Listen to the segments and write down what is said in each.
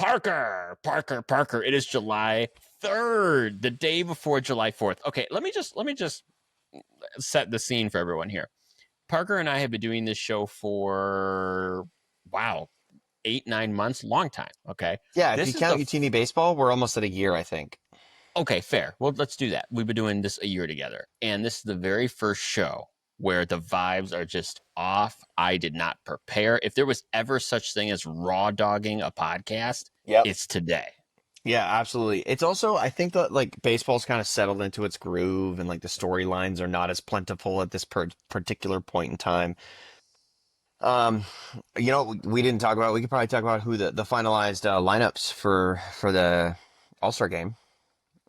Parker. It is July 3rd, the day before July 4th. Okay, let me just set the scene for everyone here. Parker and I have been doing this show for wow, 8-9 months, long time. Okay, Yeah, if you this is the count UTV baseball, we're almost at a year, I think. okay, fair. Well, let's do that. We've been doing this a year together, and this is the very first show where the vibes are just off. I did not prepare. If there was ever such thing as raw dogging a podcast, Yep. it's today. Yeah, absolutely. It's also, I think that like baseball's kind of settled into its groove and like the storylines are not as plentiful at this particular point in time. Um, we didn't talk about, we could probably talk about who the finalized lineups for the All-Star game,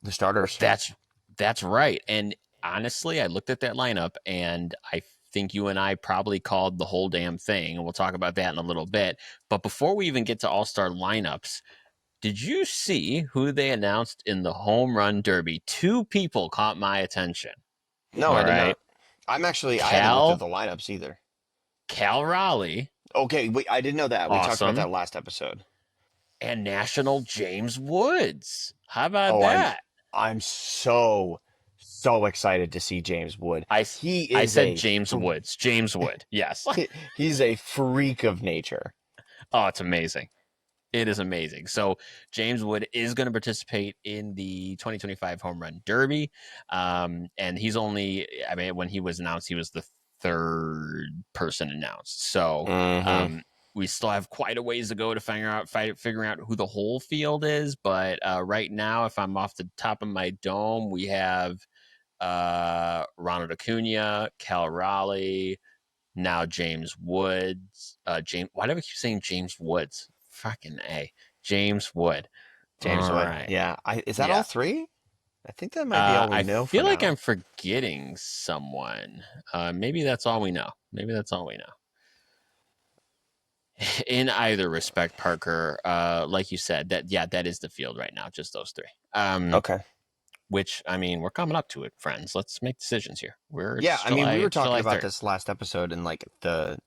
the starters. That's right. And honestly, I looked at that lineup, and I think you and I probably called the whole damn thing, and we'll talk about that in a little bit. But before we even get to All-Star lineups, did you see who they announced in the home run derby? Two people caught my attention. No, I All did right. not. I haven't looked at Cal the lineups either. Cal Raleigh, Okay, wait, I didn't know that. We talked about awesome. that last episode. And National James Woods. How about Oh, I'm that? I'm so excited to see James Wood. I He I is said a James Woods. James Wood. Yes. he's a freak of nature. Oh, it's amazing. It is amazing. So James Wood is going to participate in the 2025 Home Run Derby, and he's only. I mean, when he was announced, he was the third person announced. So Hmm. we still have quite a ways to go to figuring out who the whole field is. But right now, if I'm off the top of my dome, we have Ronald Acuna, Cal Raleigh, now James Woods. James, why do I keep saying James Woods? Fucking A. James Wood. James All Wood. right. Yeah. Is that all Yeah. three? I think that might be all we I know for feel like now. I'm forgetting someone. Maybe that's all we know. Maybe that's all we know. In either respect, Parker, like you said, that is the field right now, just those three. Okay. Which I mean, we're coming up to it, friends. Let's make decisions here. Yeah, I mean, we were It's talking July about 3rd. this last episode, and like the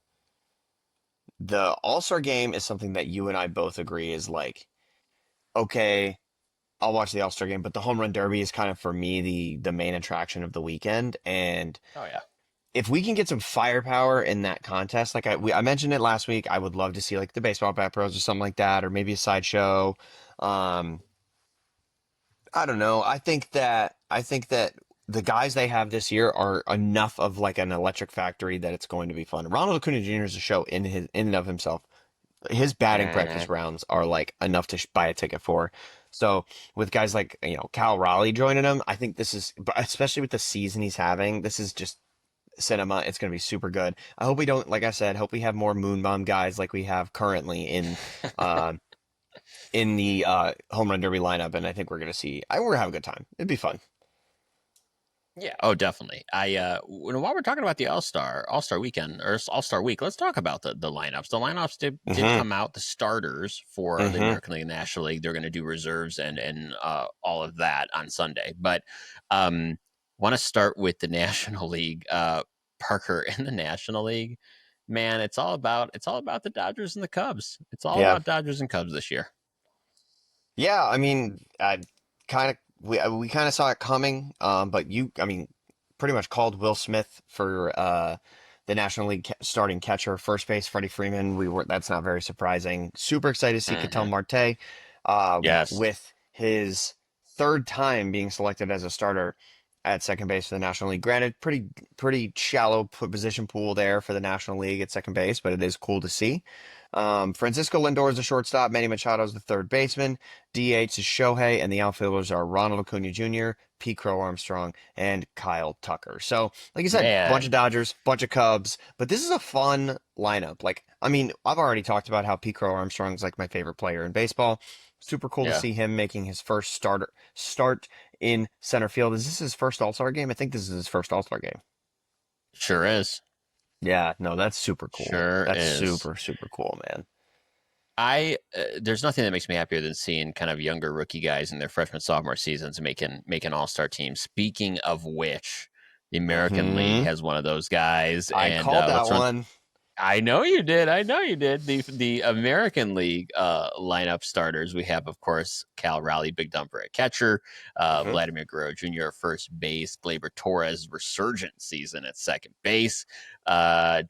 All-Star game is something that you and I both agree is like, okay, I'll watch the All-Star game, but the Home Run Derby is kind of for me the main attraction of the weekend. And Oh yeah. if we can get some firepower in that contest, like I mentioned it last week, I would love to see like the baseball bat pros or something like that, or maybe a sideshow. Um, I don't know. I think that the guys they have this year are enough of like an electric factory that it's going to be fun. Ronald Acuna Jr. is a show in and of himself. His batting Uh, practice rounds are like enough to buy a ticket for. So with guys like Cal Raleigh joining him, I think this is, but especially with the season he's having, this is just cinema. It's going to be super good. I hope we don't, like I said, hope we have more moon bomb guys like we have currently uh, in the home run derby lineup, and I think we're going to see. We're gonna have a good time. It'd be fun. Yeah. Oh, definitely. While we're talking about the All Star weekend or All Star week, let's talk about the lineups. The lineups did Hmm. come out. The starters for the Hmm. American League and National League, they're going to do reserves and all of that on Sunday. But um, want to start with the National League. Parker in the National League, man, it's all about the Dodgers and the Cubs. It's all Yeah, about Dodgers and Cubs this year. yeah. I mean, I kind of we kind of saw it coming, but I mean, pretty much called Will Smith for the National League starting catcher, first base, Freddie Freeman. We were That's not very surprising. Super excited to see Ketel Hmm. Marte, Yes. with his third time being selected as a starter at second base for the National League. Granted, pretty shallow position pool there for the National League at second base, but it is cool to see. Francisco Lindor is the shortstop. Manny Machado is the third baseman. DH is Shohei, and the outfielders are Ronald Acuna Jr., Pete Crow Armstrong, and Kyle Tucker. So, like I said, bunch of Man. Dodgers, bunch of Cubs, but this is a fun lineup. Like, I mean, I've already talked about how Pete Crow Armstrong is like my favorite player in baseball. Super cool to Yeah. see him making his first start in center field. Is this his first All-Star game? I think this is his first All-Star game. Sure is. Yeah, no, that's super cool. Sure That's is. super, super cool, man. There's nothing that makes me happier than seeing kind of younger rookie guys in their freshman sophomore seasons making all-star teams. Speaking of which, the American League Hmm. has one of those guys, I and called that let's run. one. I know you did. I know you did. The American League lineup starters we have, of course, Cal Raleigh, Big Dumper at catcher, Hmm. Vladimir Guerrero Jr. at first base, Gleyber Torres resurgent season at second base,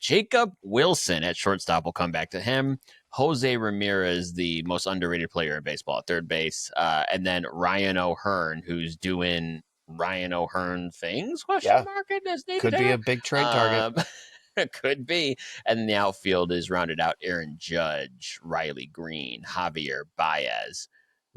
Jacob Wilson at shortstop. We'll come back to him. Jose Ramirez, the most underrated player in baseball at third base, and then Ryan O'Hearn, who's doing Ryan O'Hearn things? Question Yeah, mark in his native could be era. a big trade target. Um, could be. And the outfield is rounded out Aaron Judge, Riley Green, Javier Baez.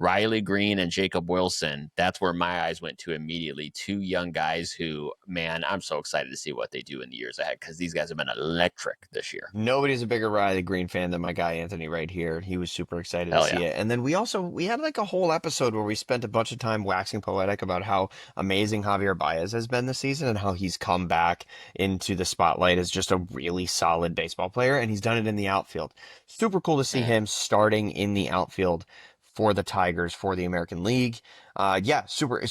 Riley Green and Jacob Wilson, that's where my eyes went to immediately. Two young guys who, man, I'm so excited to see what they do in the years ahead because these guys have been electric this year. Nobody's a bigger Riley Green fan than my guy Anthony right here. He was super excited to Hell see yeah. it. And then we had like a whole episode where we spent a bunch of time waxing poetic about how amazing Javier Baez has been this season and how he's come back into the spotlight as just a really solid baseball player, and he's done it in the outfield. Super cool to see Mm. him starting in the outfield for the Tigers for the American League. Yeah, super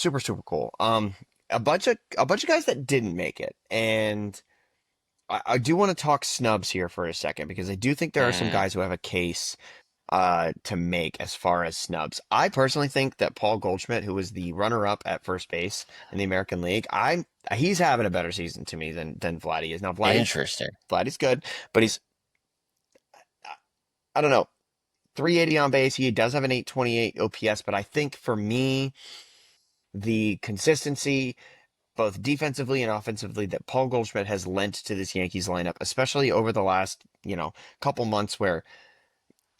cool. A bunch of guys that didn't make it, and I do want to talk snubs here for a second because I do think there are some Mm. guys who have a case to make as far as snubs. I personally think that Paul Goldschmidt, who was the runner-up at first base in the American League, he's having a better season to me than Vladdy is. Now Interesting. Vladdy's good, but he's I don't know, 380 on base. He does have an 828 OPS, but I think for me the consistency both defensively and offensively that Paul Goldschmidt has lent to this Yankees lineup, especially over the last, couple months where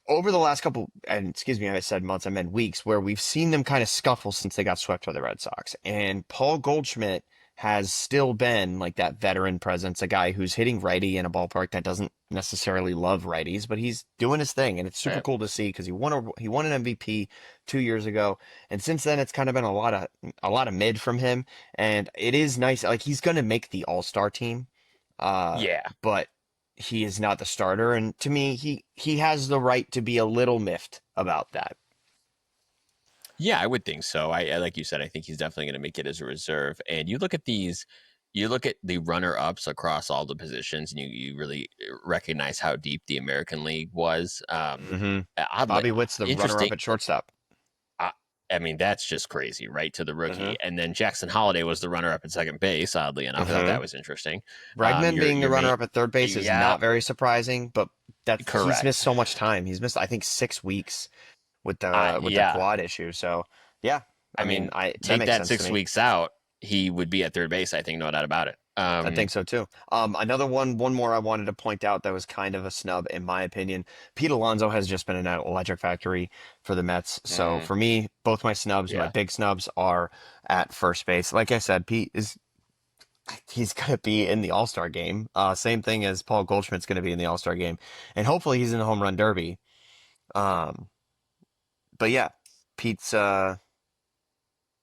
over the last couple, and excuse me, I said months, I meant weeks, where we've seen them kind of scuffle since they got swept by the Red Sox. And Paul Goldschmidt has still been like that veteran presence, a guy who's hitting righty in a ballpark that doesn't necessarily love righties, but he's doing his thing, and it's super Right. cool to see because he won an MVP 2 years ago, and since then it's kind of been a lot of mid from him, and it is nice. Like he's gonna make the All-Star team, Yeah. but he is not the starter, and to me, he has the right to be a little miffed about that. Yeah, I would think so. Like you said, I think he's definitely going to make it as a reserve. And you look at the runner ups across all the positions, and you really recognize how deep the American League was. Hmm. Oddly, Bobby Witt's the runner-up interesting. at shortstop. Uh, I mean, that's just crazy, right? To the Hmm. rookie, and then Jackson Holiday was the runner up at second base. Oddly enough, I thought Hmm. that was interesting. Bregman being the Your main, runner-up at third base is yeah, not very surprising, but he's missed correct. so much time. He's missed, I think, 6 weeks with the Yeah, quad issue. So yeah, I I mean, mean, I that take makes that sense to six me. weeks out, he would be at third base. I think, no doubt about it. I think so too. Another one more I wanted to point out that was kind of a snub in my opinion. Pete Alonso has just been an electric factory for the Mets. So Mm, for me, both my snubs, my yeah. big snubs are at first base. Like I said, he's going to be in the All-Star game. Same thing as Paul Goldschmidt's going to be in the All-Star game, and hopefully he's in the home run derby. Um, but yeah, Pete's uh,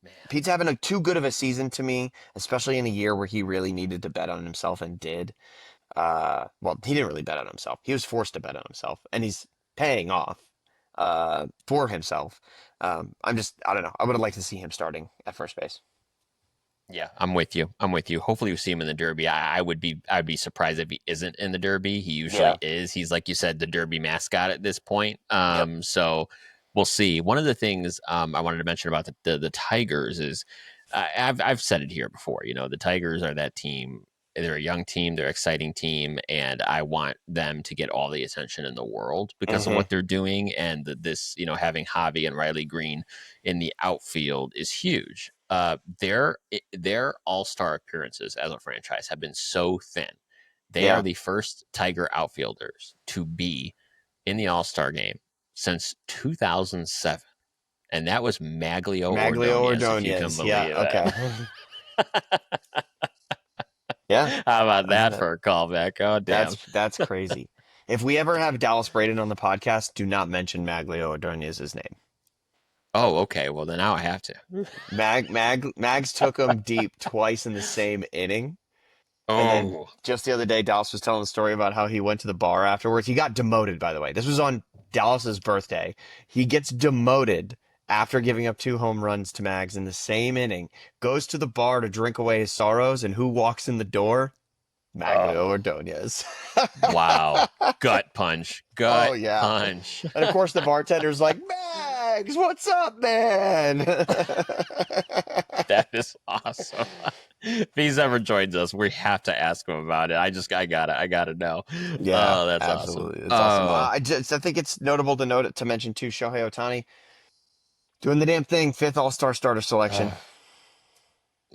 Man. Pete's having too good of a season to me, especially in a year where he really needed to bet on himself and did. Well, he didn't really bet on himself. He was forced to bet on himself, and he's paying off for himself. I don't know. I would have liked to see him starting at first base. Yeah, I'm with you. I'm with you. Hopefully, we see him in the Derby. I'd be surprised if he isn't in the Derby. He Yeah. usually is. He's like you said, the Derby mascot at this point. Yep. So we'll see. One of the things I wanted to mention about the Tigers is I've said it here before. You know, the Tigers are that team. They're a young team. They're an exciting team, and I want them to get all the attention in the world because of Hmm. what they're doing. And this, having Javi and Riley Green in the outfield is huge. Their All Star appearances as a franchise have been so thin. They are Yeah. the first Tiger outfielders to be in the All Star game since 2007, and that was Maglio Maglio Ordonez, if you can Ordonez. Yeah. believe Okay. it. Yeah. How about that Uh, for a callback? Oh damn! that's crazy. If we ever have Dallas Braden on the podcast, do not mention Maglio Ordonez's name. Oh, okay. Well, then now I have to. Mags took him deep twice in the same inning. And then Oh, just the other day, Dallas was telling a story about how he went to the bar afterwards. He got demoted, by the way. This was on Dallas's birthday. He gets demoted after giving up 2 home runs to Mags in the same inning, goes to the bar to drink away his sorrows, and who walks in the door? Magno Oh, Ordonez. wow. Gut punch. Oh Gut yeah. punch. And of course the bartender's like, Mags, what's up, man? That is awesome. If he's ever joins us, we have to ask him about it. I gotta know. Yeah, Oh, that's awesome. absolutely. It's awesome. Oh, I think it's notable to mention too, Shohei Ohtani doing the damn thing, fifth All-Star starter selection.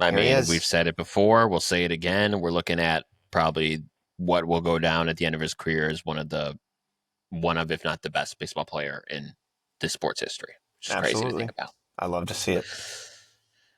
I Here he mean, we've is. said it before. We'll say it again. We're looking at probably what will go down at the end of his career as one of, if not the best baseball player in this sports history, which is crazy to think Absolutely. about. I love to see it.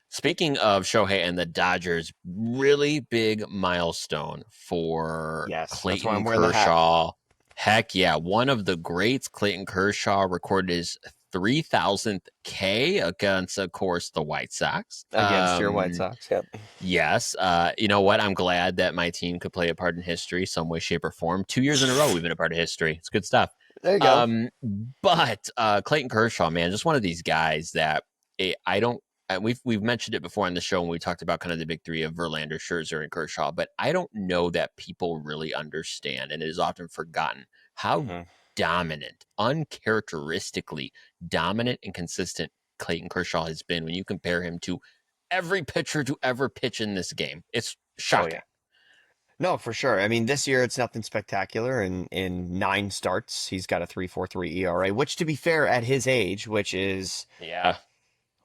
Speaking of Shohei and the Dodgers, really big milestone for Yes, that's why I'm Clayton wearing the hat. Kershaw. Heck yeah, one of the greats, Clayton Kershaw, recorded his 3,000th K against, of course, the White Sox. Against your White Sox. Yep. Yes. You know what? I'm glad that my team could play a part in history, some way, shape, or form. 2 years in a row, we've been a part of history. It's good stuff. There you go. Um, but Clayton Kershaw, man, just one of these guys that I don't. We've mentioned it before on the show when we talked about kind of the big three of Verlander, Scherzer, and Kershaw. But I don't know that people really understand, and it is often forgotten how Hmm. dominant, uncharacteristically dominant and consistent Clayton Kershaw has been when you compare him to every pitcher to ever pitch in this game. It's Oh shocking. yeah. No, for sure. I mean, this year it's nothing spectacular. In 9 starts, he's got a 3.43 ERA, which, to be fair, at his age, which is, Yeah,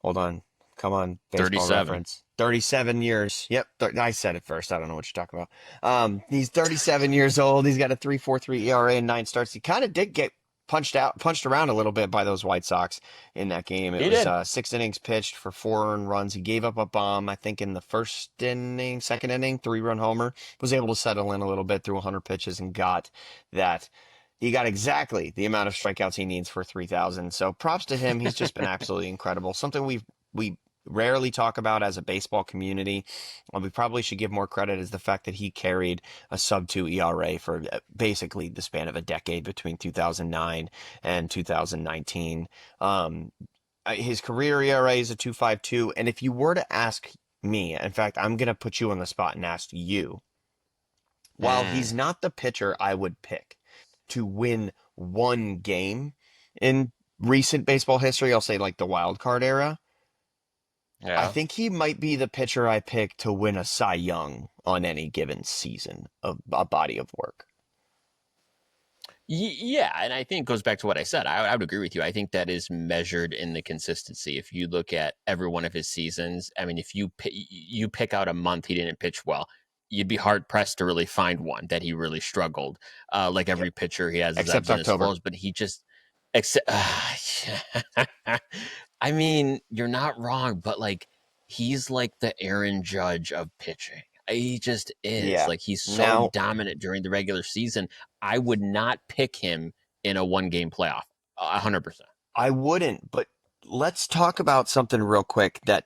hold on, come on, baseball 37. reference, 37 years. Yep, I said it first. I don't know what you're talking about. He's 37 years old. He's got a 3.43 ERA in 9 starts. He kind of did get punched around a little bit by those White Sox in that game. It He was did. 6 innings pitched for 4 earned runs. He gave up a bomb, I think, in the first inning, second inning, 3-run homer. Was able to settle in a little bit through 100 pitches and got that. He got exactly the amount of strikeouts he needs for 3,000. So props to him. He's just been absolutely incredible. Something we rarely talk about as a baseball community. We probably should give more credit is the fact that he carried a sub 2 ERA for basically the span of a decade between 2009 and 2019. His career ERA is a 2.52, and if you were to ask me, in fact, I'm going to put you on the spot and ask you, while Mm, he's not the pitcher I would pick to win one game in recent baseball history, I'll say like the wild card era, I yeah. think he might be the pitcher I pick to win a Cy Young on any given season of a body of work. Yeah, and I think it goes back to what I said. I would agree with you. I think that is measured in the consistency. If you look at every one of his seasons, I mean, if you pick out a month he didn't pitch well, you'd be hard pressed to really find one that he really struggled. Like Yep. every pitcher, he has his Except ebbs and his October. flows, but he just except. I mean, you're not wrong, but like he's like the Aaron Judge of pitching. He just is. Yeah. Like he's so Now, dominant during the regular season. I would not pick him in a one game playoff. 100%. I wouldn't, but let's talk about something real quick that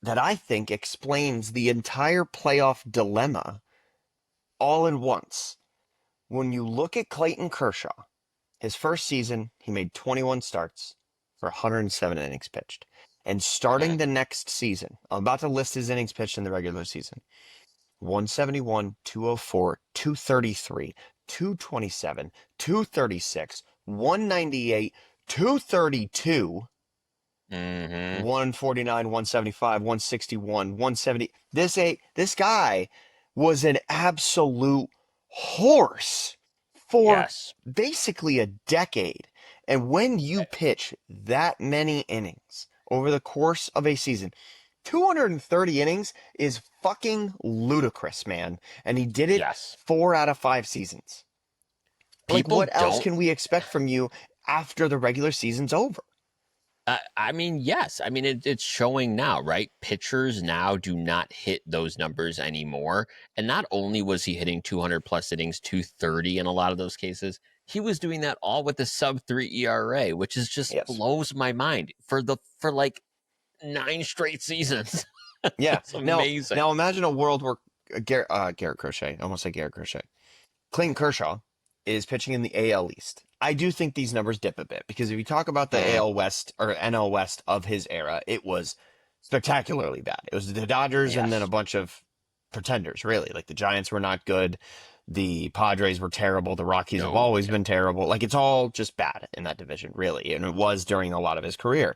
I think explains the entire playoff dilemma all in once. When you look at Clayton Kershaw, his first season, he made 21 starts for 107 innings pitched. And starting Mm, the next season, I'm about to list his innings pitched in the regular season. 171, 204, 233, 227, 236, 198, 232, mm-hmm. 149, 175, 161, 170. This guy was an absolute horse for Yes. basically a decade. And when you pitch that many innings over the course of a season, 230 innings is fucking ludicrous, man. And he did it Yes. 4 out of 5 seasons. Like, People what else don't. can we expect from you after the regular season's over? I mean, yes. I mean, it's showing now, right? Pitchers now do not hit those numbers anymore. And not only was he hitting 200 plus innings, 230 in a lot of those cases, he was doing that all with a sub 3 ERA, which is just Yes. blows my mind for like 9 straight seasons. Yeah. That's Now, amazing. now imagine a world where Garrett Crochet, I almost say Garrett Crochet. Clayton Kershaw is pitching in the AL East. I do think these numbers dip a bit because if you talk about the Mm, AL West or NL West of his era, it was spectacularly bad. It was the Dodgers and then a yes. bunch of pretenders, really. Like the Giants were not good. The Padres were terrible. The Rockies have No, always yeah. been terrible. Like it's all just bad in that division, really. And it was during a lot of his career.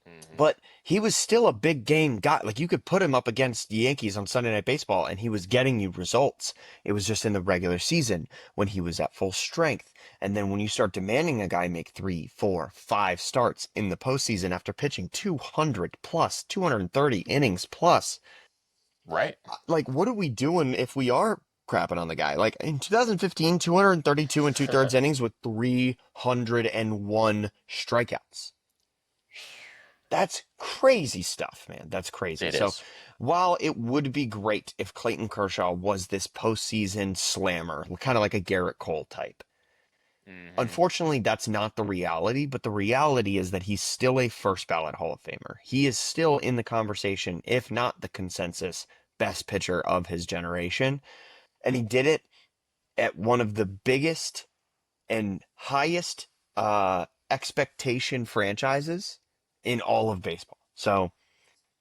Hmm. But he was still a big game guy. Like you could put him up against the Yankees on Sunday Night Baseball and he was getting you results. It was just in the regular season when he was at full strength. And then when you start demanding a guy make 3, 4, 5 starts in the postseason after pitching 200 plus, 230 innings plus, Right. like what are we doing if we are crapping on the guy? Like in 2015, 232 and two thirds innings with 301 strikeouts. That's crazy stuff, man. That's crazy. It So is. while it would be great if Clayton Kershaw was this postseason slammer, kind of like a Garrett Cole type, Hmm. unfortunately, that's not the reality. But the reality is that he's still a first ballot Hall of Famer. He is still in the conversation, if not the consensus best pitcher of his generation. And he did it at one of the biggest and highest expectation franchises in all of baseball. So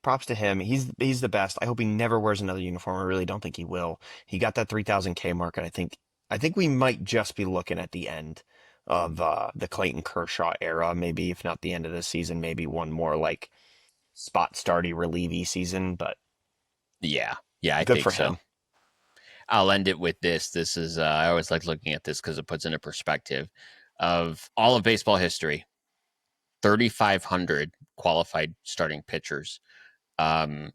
props to him. He's the best. I hope he never wears another uniform. I really don't think he will. He got that 3,000K mark, and I think we might just be looking at the end of the Clayton Kershaw era. Maybe if not the end of the season, maybe one more like spot starty relievey season. But Yeah. Yeah, I good think for so. him. I'll end it with this. This is I always like looking at this because it puts into perspective of all of baseball history. 3,500 qualified starting pitchers. Um,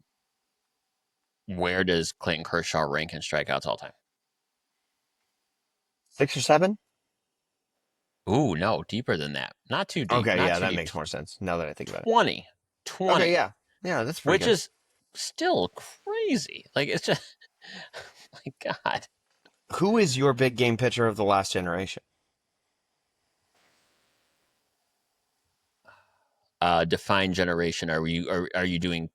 where does Clayton Kershaw rank in strikeouts all time? 6 or 7. Ooh, no, deeper than that. Not too deep. Okay, Not yeah, too that deep. makes more sense now that I think about it. 20. Okay, 20, yeah, yeah, that's pretty which good. is still crazy. Like it's just, my God. Who is your big game pitcher of the last generation? Define generation. Are you doing?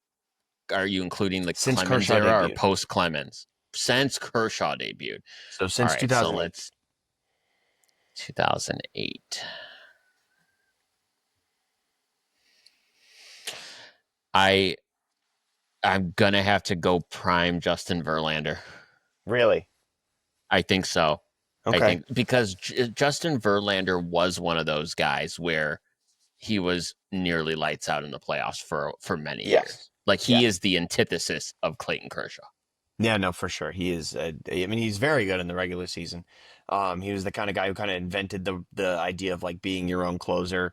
Are you including the Since Clemens Kershaw era or debuted. post Clemens? Since Kershaw debuted. So All since right, so 2008. let's 2008. I I'm gonna have to go prime Justin Verlander. Really? I think so. I Okay. think because Justin Verlander was one of those guys where he was nearly lights out in the playoffs for many Yes. years. Like Yeah. he is the antithesis of Clayton Kershaw. Yeah, no, for sure. He is. I mean, he's very good in the regular season. He was the kind of guy who kind of invented the idea of like being your own closer,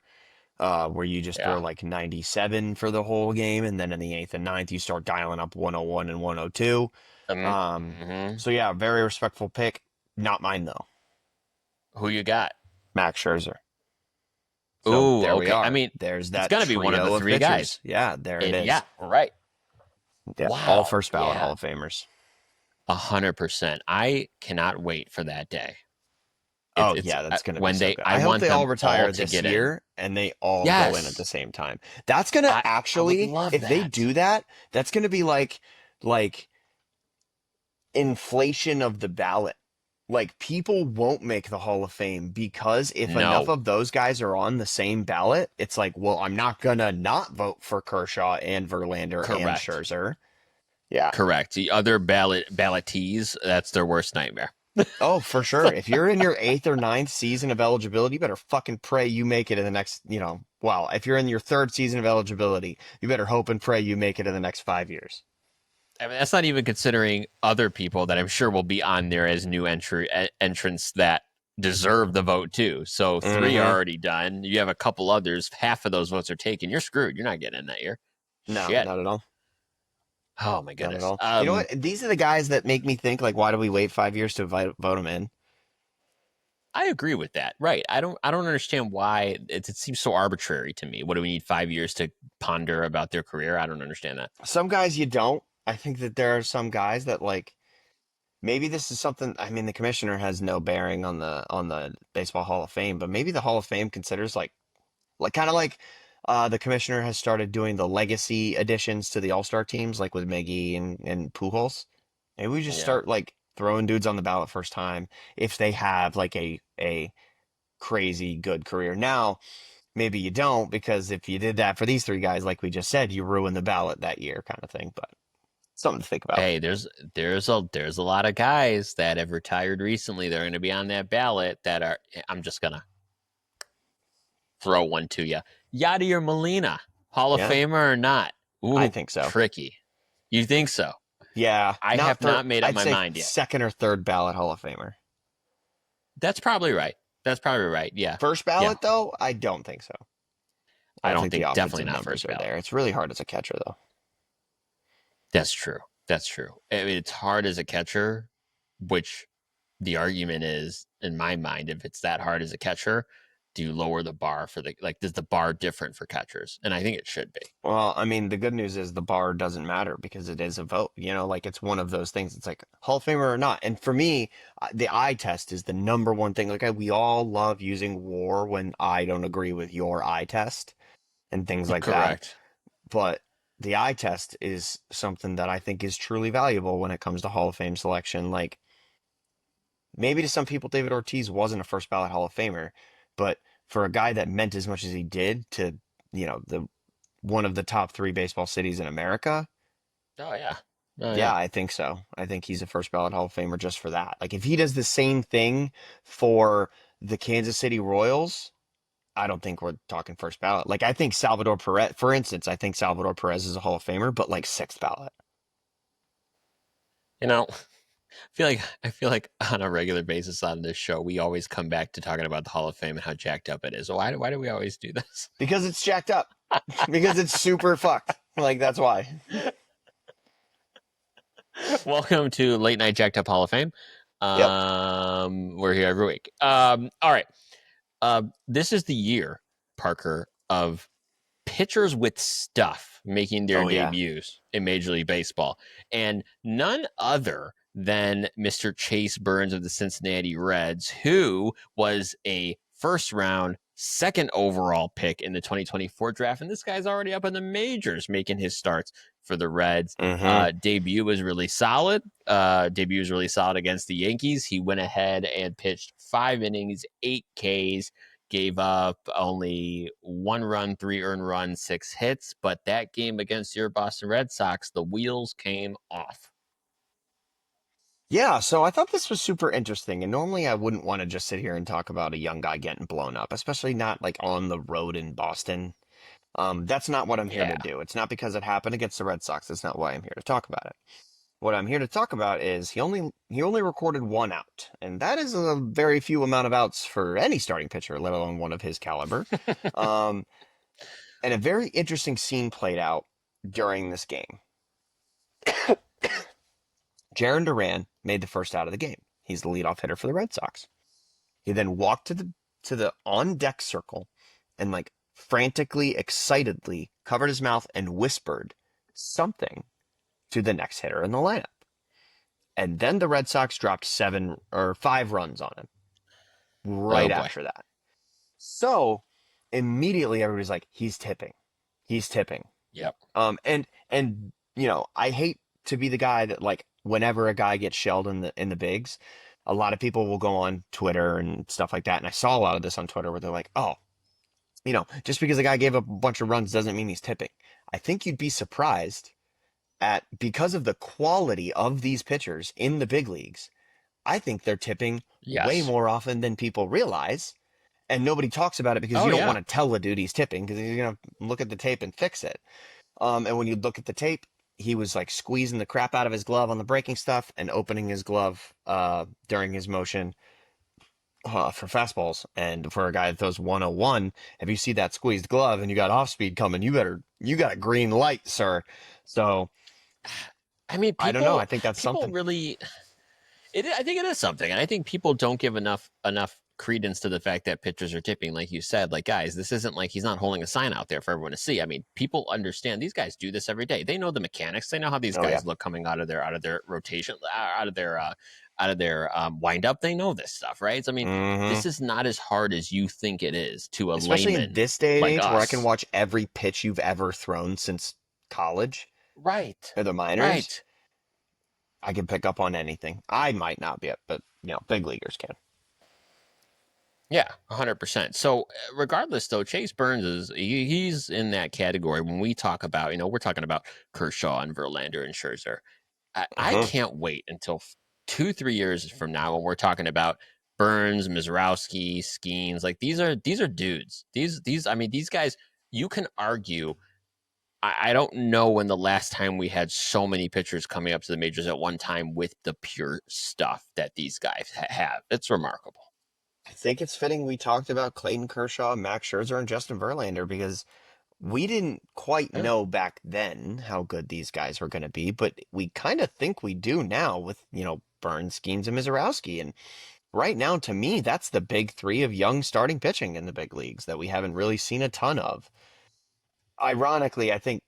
where you just throw Yeah. like 97 for the whole game, and then in the eighth and ninth you start dialing up 101 and 102. Mm-hmm. So yeah, very respectful pick. Not mine though. Who you got? Max Scherzer. So Ooh, there we okay. I are. mean, There's it's that gonna be one of the trio of three pitchers. guys. Yeah, there it And is. yeah, right. Yeah, all Wow. first ballot Yeah. Hall of Famers. 100%. I cannot wait for that day. Oh It's yeah, that's gonna be when so they. good. I I hope want they all them all retire to this get in. year and they all go in at the Yes, same time. That's gonna I would actually, love if they that. do that, that's gonna be like inflation of the ballot. Like people won't make the Hall of Fame because if enough No, of those guys are on the same ballot, it's like, well, I'm not gonna not vote for Kershaw and Verlander and correct, Scherzer. Yeah. correct. The other ballotees, that's their worst nightmare. Oh, for sure. If you're in your eighth or ninth season of eligibility, you better fucking pray you make it in the next, well, if you're in your third season of eligibility, you better hope and pray you make it in the next 5 years. I mean, that's not even considering other people that I'm sure will be on there as new entrants that deserve the vote too. So three are Mm-hmm. already done. You have a couple others. Half of those votes are taken. You're screwed. You're not getting in that year. No, Shit. not at all. Oh my Not at goodness. all. You know what? These are the guys that make me think, like, why do we wait 5 years to vote them in? I agree with that. Right. I don't understand why it seems so arbitrary to me. What do we need 5 years to ponder about their career? I don't understand that. Some guys you don't. I think that there are some guys that, like, maybe this is something. I mean, the commissioner has no bearing on the Baseball Hall of Fame, but maybe the Hall of Fame considers like kind of like the commissioner has started doing the legacy additions to the All-Star teams, like with Miggy and Pujols. Maybe we just Yeah. start like throwing dudes on the ballot first time if they have like a crazy good career. Now, maybe you don't because if you did that for these three guys, like we just said, you ruin the ballot that year, kind of thing. But Something to think about. Hey, there's a lot of guys that have retired recently. They're going to be on that ballot that are. I'm just gonna throw one to you. Yadier Molina, Hall of Yeah, Famer or not? I Ooh, think so. tricky. You think so? Yeah, I not have third. not made up I'd my say mind yet. second or third ballot Hall of Famer. That's probably right. That's probably right. Yeah. First Yeah. ballot, though, I don't think so. I I don't don't think the think definitely offensive not numbers first are ballot. there. It's really hard as a catcher, though. That's true. That's true. I mean, it's hard as a catcher, which the argument is, in my mind, if it's that hard as a catcher, do you lower the bar for the like? Does the bar different for catchers? And I think it should be. Well, I mean, the good news is the bar doesn't matter because it is a vote. Like it's one of those things. It's like Hall of Famer or not. And for me, the eye test is the number one thing. Like we all love using war when I don't agree with your eye test and things like that. Correct. But the eye test is something that I think is truly valuable when it comes to Hall of Fame selection. Like maybe to some people, David Ortiz wasn't a first ballot Hall of Famer, but for a guy that meant as much as he did to, the one of the top three baseball cities in America, Oh yeah. Oh yeah, yeah. I think so. I think he's a first ballot Hall of Famer just for that. Like if he does the same thing for the Kansas City Royals, I don't think we're talking first ballot. Like I think Salvador Perez, for instance, I think Salvador Perez is a Hall of Famer, but like sixth ballot. You know, I feel like on a regular basis on this show, we always come back to talking about the Hall of Fame and how jacked up it is. So why do we always do this? Because it's jacked up. Because it's super fucked. Like that's why. Welcome to Late Night Jacked Up Hall of Fame. Yep. We're here every week. All right. This is the year, Parker, of pitchers with stuff making their Oh yeah. debuts in Major League Baseball. And none other than Mr. Chase Burns of the Cincinnati Reds, who was a first round, second overall pick in the 2024 draft. And this guy's already up in the majors making his starts for the Reds. Mm-hmm. Debut was really solid. Debut was really solid against the Yankees. He went ahead and pitched 5 innings, 8 Ks, gave up only 1 run, 3 earned runs, 6 hits. But that game against your Boston Red Sox, the wheels came off. Yeah, so I thought this was super interesting. And normally I wouldn't want to just sit here and talk about a young guy getting blown up, especially not like on the road in Boston. That's not what I'm here Yeah. to do. It's not because it happened against the Red Sox. That's not why I'm here to talk about it. What I'm here to talk about is he only recorded one out, and that is a very few amount of outs for any starting pitcher, let alone one of his caliber. Um, and a very interesting scene played out during this game. Jaron Duran made the first out of the game. He's the leadoff hitter for the Red Sox. He then walked to the on deck circle and like frantically, excitedly covered his mouth and whispered something to the next hitter in the lineup. And then the Red Sox dropped 5 runs on him Oh right boy. after that. So immediately everybody's like, he's tipping. He's tipping. Yep. And I hate to be the guy that like whenever a guy gets shelled in the bigs, a lot of people will go on Twitter and stuff like that. And I saw a lot of this on Twitter where they're like, oh, just because a guy gave up a bunch of runs doesn't mean he's tipping. I think you'd be surprised at because of the quality of these pitchers in the big leagues. I think they're tipping way Yes. more often than people realize. And nobody talks about it because Oh you don't yeah. want to tell a dude he's tipping because he's going to look at the tape and fix it. And when you look at the tape, he was like squeezing the crap out of his glove on the breaking stuff and opening his glove during his motion for fastballs. And for a guy that throws 101, if you see that squeezed glove and you got off speed coming, you got a green light, sir. So I mean, I don't know. I people think that's people something. really I think it is something, and I think people don't give enough credence to the fact that pitchers are tipping, like you said. Like, guys, this isn't like he's not holding a sign out there for everyone to see. I mean, people understand these guys do this every day. They know the mechanics. They know how these Oh yeah. guys look coming out of their rotation, out of their wind up. They know this stuff, right? So, I mean, Hmm. this is not as hard as you think it is to a Especially in layman this day and like age where I can us. watch every pitch you've ever thrown since college Right. or the minors. Right. I can pick up on anything. I might not be it, but big leaguers can. Yeah, 100%. So, regardless, though, Chase Burns he's in that category when we talk about, we're talking about Kershaw and Verlander and Scherzer. I Hmm. can't wait until 2, 3 years from now when we're talking about Burns, Mizrowski, Skeens. Like these are dudes. I mean, these guys. You can argue. I don't know when the last time we had so many pitchers coming up to the majors at one time with the pure stuff that these guys have. It's remarkable. I think it's fitting we talked about Clayton Kershaw, Max Scherzer, and Justin Verlander because we didn't quite Yeah. know back then how good these guys were going to be, but we kind of think we do now with, Burns, Skeens, and Mizorowski. And right now, to me, that's the big three of young starting pitching in the big leagues that we haven't really seen a ton of. Ironically, I think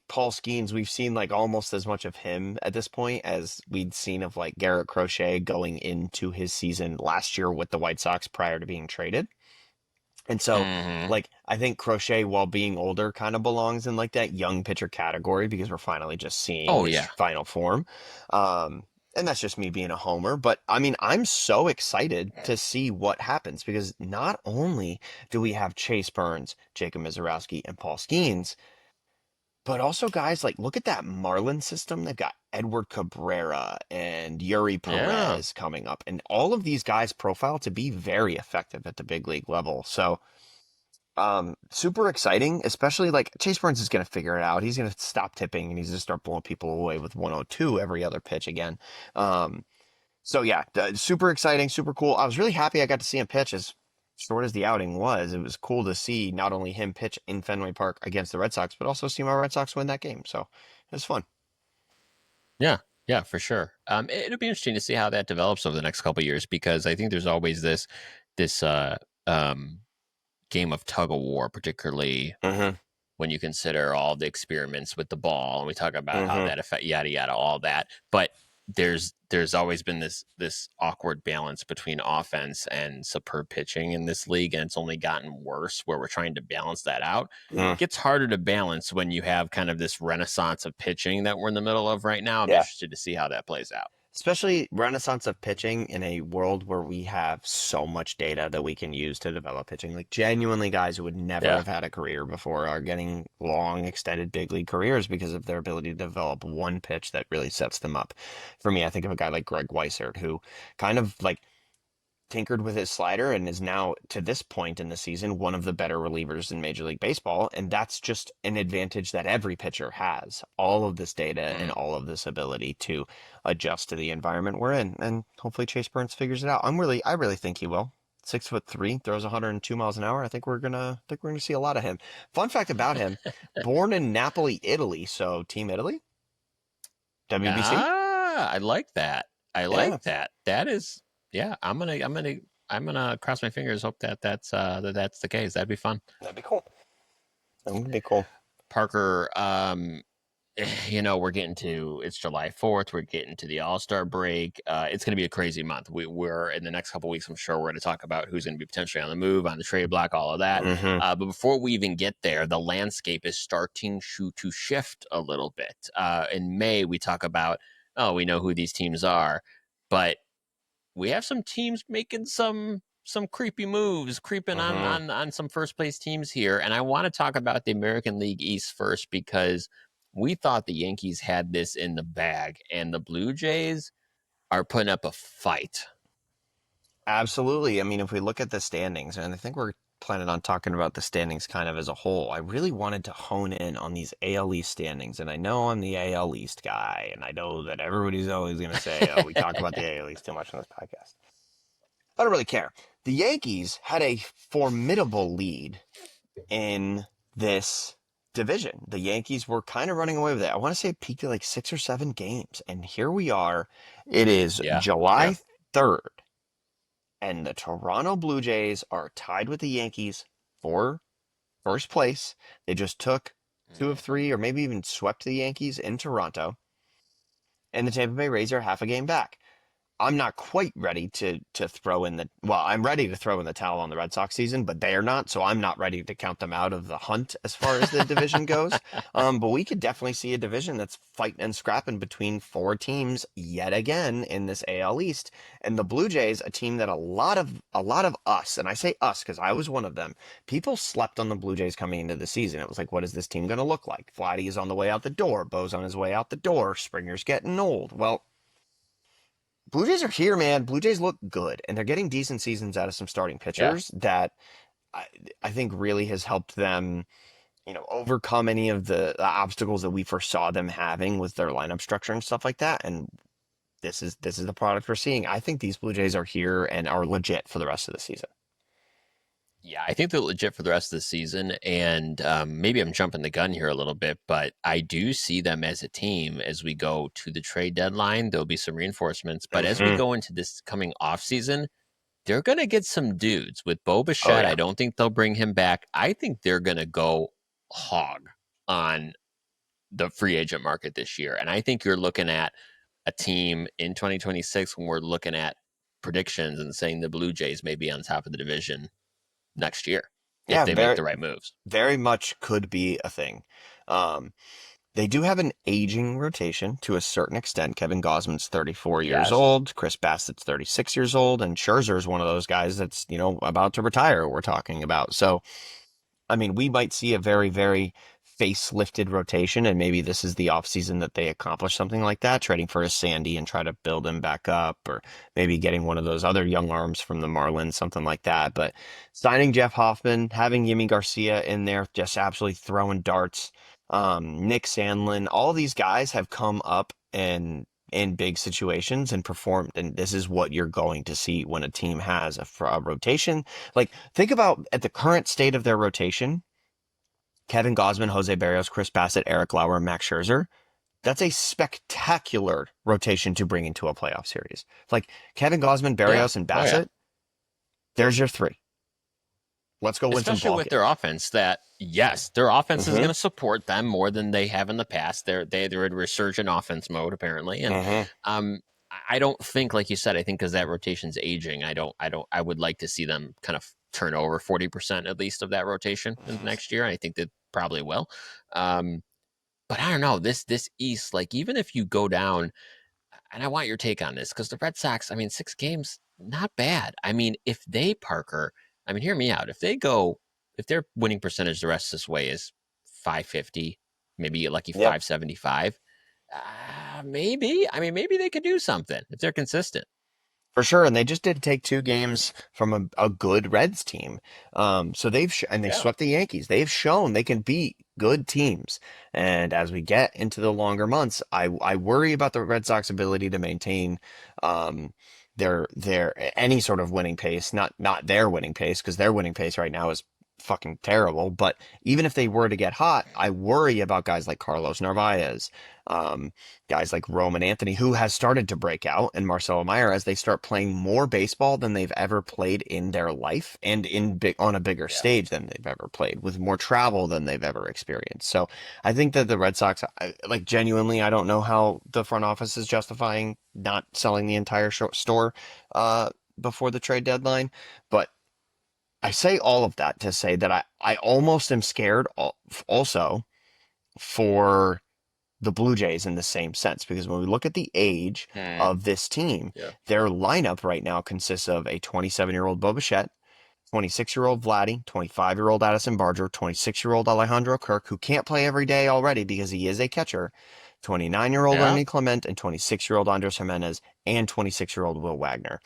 Paul Skeens, we've seen like almost as much of him at this point as we'd seen of like Garrett Crochet going into his season last year with the White Sox prior to being traded. And so, Hmm. like, I think Crochet, while being older, kind of belongs in like that young pitcher category because we're finally just seeing Oh his yeah. final form. Um, and that's just me being a homer. But I mean, I'm so excited to see what happens because not only do we have Chase Burns, Jacob Mizorowski, and Paul Skeens, but also guys like look at that Marlin system. They've got Edward Cabrera and Yuri Yeah. Perez coming up, and all of these guys profile to be very effective at the big league level. So super exciting, especially like Chase Burns is going to figure it out. He's going to stop tipping and he's going to start blowing people away with 102 every other pitch again. Um, so yeah, super exciting, super cool. I was really happy I got to see him pitch as short as the outing was. It was cool to see not only him pitch in Fenway Park against the Red Sox, but also see my Red Sox win that game. So it was fun. Yeah. Yeah, for sure. It'll be interesting to see how that develops over the next couple of years because I think there's always this um, game of tug of war, particularly Hmm. when you consider all the experiments with the ball and we talk about how Hmm. that affect yada yada all that. But there's always been this awkward balance between offense and superb pitching in this league, and it's only gotten worse where we're trying to balance that out. Hmm. It gets harder to balance when you have kind of this renaissance of pitching that we're in the middle of right now. I'm Yeah. interested to see how that plays out. Especially renaissance of pitching in a world where we have so much data that we can use to develop pitching. Like genuinely guys who would never Yeah. have had a career before are getting long, extended big league careers because of their ability to develop one pitch that really sets them up. For me, I think of a guy like Greg Weissert, who kind of like tinkered with his slider and is now, to this point in the season, one of the better relievers in Major League Baseball. And that's just an advantage that every pitcher has. All of this data and Mm. all of this ability to adjust to the environment we're in. And hopefully Chase Burns figures it out. I really think he will. 6'3", throws 102 miles an hour. I think we're gonna see a lot of him. Fun fact about him: born in Napoli, Italy. So Team Italy, WBC. I like that. I Yeah, like that. That is, yeah. I'm gonna cross my fingers. Hope that's the case. That'd be fun. that'd be cool. That would be cool. Parker, we're getting to it's July 4th. We're getting to the All Star break. It's going to be a crazy month. We're in the next couple weeks. I'm sure we're going to talk about who's going to be potentially on the move, on the trade block, all of that. Hmm. But before we even get there, the landscape is starting to shift a little bit. In May, we talk about we know who these teams are, but we have some teams making some creepy moves, creeping on Hmm. on some first place teams here. And I want to talk about the American League East first because we thought the Yankees had this in the bag, and the Blue Jays are putting up a fight. Absolutely. I mean, if we look at the standings, and I think we're planning on talking about the standings kind of as a whole, I really wanted to hone in on these AL East standings. And I know I'm the AL East guy, and I know that everybody's always going to say, oh, we talk about the AL East too much on this podcast. I don't really care. The Yankees had a formidable lead in this division. The Yankees were kind of running away with it. I want to say it peaked at like 6 or 7 games. And here we are. It is Yeah, yeah. July 3rd. And the Toronto Blue Jays are tied with the Yankees for first place. They just took two of Mhm. three, or maybe even swept the Yankees in Toronto. And the Tampa Bay Rays are half a game back. I'm not quite ready to throw in the well, I'm ready to throw in the towel on the Red Sox season, but they are not, so I'm not ready to count them out of the hunt as far as the division goes. But we could definitely see a division that's fighting and scrapping between four teams yet again in this AL East. And the Blue Jays, a team that a lot of us, and I say us because I was one of them, people slept on the Blue Jays coming into the season. It was like, what is this team going to look like? Vladdy is on the way out the door, Bo's on his way out the door, Springer's getting old. Well, Blue Jays are here, man. Blue Jays look good, and they're getting decent seasons out of some starting Yeah. pitchers that I, I think really has helped them, overcome any of the obstacles that we foresaw them having with their lineup structure and stuff like that. And this is the product we're seeing. I think these Blue Jays are here and are legit for the rest of the season. Yeah, I think they're legit for the rest of the season. And maybe I'm jumping the gun here a little bit, but I do see them as a team as we go to the trade deadline. There'll be some reinforcements. But as we Hmm. go into this coming off season, they're going to get some dudes. With Bo Oh Bichette, I yeah, don't think they'll bring him back. I think they're going to go hog on the free agent market this year. And I think you're looking at a team in 2026 when we're looking at predictions and saying the Blue Jays may be on top of the division next year if yeah, they make very the right moves. very much could be a thing. Um, They do have an aging rotation to a certain extent. Kevin Gausman's 34 years Yes. old, Chris Bassitt's 36 years old, and Scherzer's one of those guys that's, about to retire, we're talking about. So, I mean, we might see a very, very facelifted rotation, and maybe this is the offseason that they accomplish something like that, trading for a Sandy and try to build him back up, or maybe getting one of those other young arms from the Marlins, something like that. But signing Jeff Hoffman, having Yimi Garcia in there, just absolutely throwing darts. Nick Sandlin, all these guys have come up and in big situations and performed, and this is what you're going to see when a team has a rotation. Like, think about at the current state of their rotation, Kevin Gausman, Jose Barrios, Chris Bassett, Eric Lauer, Max Scherzer. That's a spectacular rotation to bring into a playoff series. Like Kevin Gausman, Yeah. Barrios, and Oh yeah. Bassett, there's your three. Let's go win some Especially ball with their games. offense, that yes, their offense is Mm-hmm. going to support them more than they have in the past. They're in resurgent offense mode apparently, and Mm-hmm. um, I don't think, like you said, I think because that rotation's aging, I would like to see them kind of turn over 40% at least of that rotation in the next year. I think they probably will. Um, but I don't know this East, like even if you go down, and I want your take on this because the Red Sox, I mean, 6 games, not bad. I mean, if they, Parker, I mean, hear me out. If their winning percentage the rest of this way is 550, maybe get lucky Yep. 575, maybe. I mean, maybe they could do something if they're consistent. For sure, and they just did take 2 games from a good Reds team. So and they Yeah. swept the Yankees. They've shown they can beat good teams. And as we get into the longer months, I worry about the Red Sox ability to maintain um, their any sort of winning pace. Not their winning pace, because their winning pace right now is fucking terrible. But even if they were to get hot, I worry about guys like Carlos Narvaez. Um, Guys like Roman Anthony, who has started to break out, and Marcelo Meyer as they start playing more baseball than they've ever played in their life, and on a bigger Yeah. stage than they've ever played, with more travel than they've ever experienced. So I think that the Red Sox, like genuinely, I don't know how the front office is justifying not selling the entire store before the trade deadline, but I say all of that to say that I almost am scared also for the Blue Jays in the same sense, because when we look at the age Hmm. of this team, Yeah. their lineup right now consists of a 27-year-old Bo Bichette, 26-year-old Vladdy, 25-year-old Addison Barger, 26-year-old Alejandro Kirk, who can't play every day already because he is a catcher, 29-year-old Yeah. Ernie Clement, and 26-year-old Andres Jimenez, and 26-year-old Will Wagner.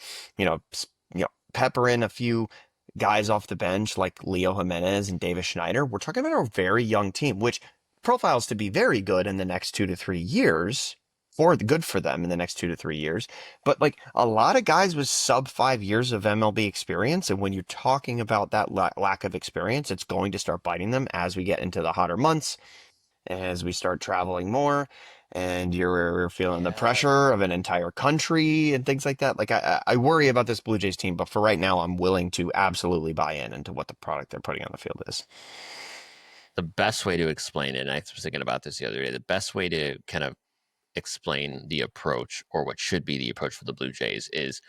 Pepper in a few guys off the bench like Leo Jimenez and Davis Schneider. We're talking about a very young team, which profiles to be very good in the next 2 to 3 years. Good for them in the next 2 to 3 years. But like a lot of guys with sub 5 years of MLB experience. And when you're talking about that lack of experience, it's going to start biting them as we get into the hotter months, as we start traveling more, and you're feeling the Yeah. pressure of an entire country and things like that. Like I worry about this Blue Jays team, but for right now, I'm willing to absolutely buy in into what the product they're putting on the field is. The best way to explain it, and I was thinking about this the other day, the best way to kind of explain the approach, or what should be the approach for the Blue Jays is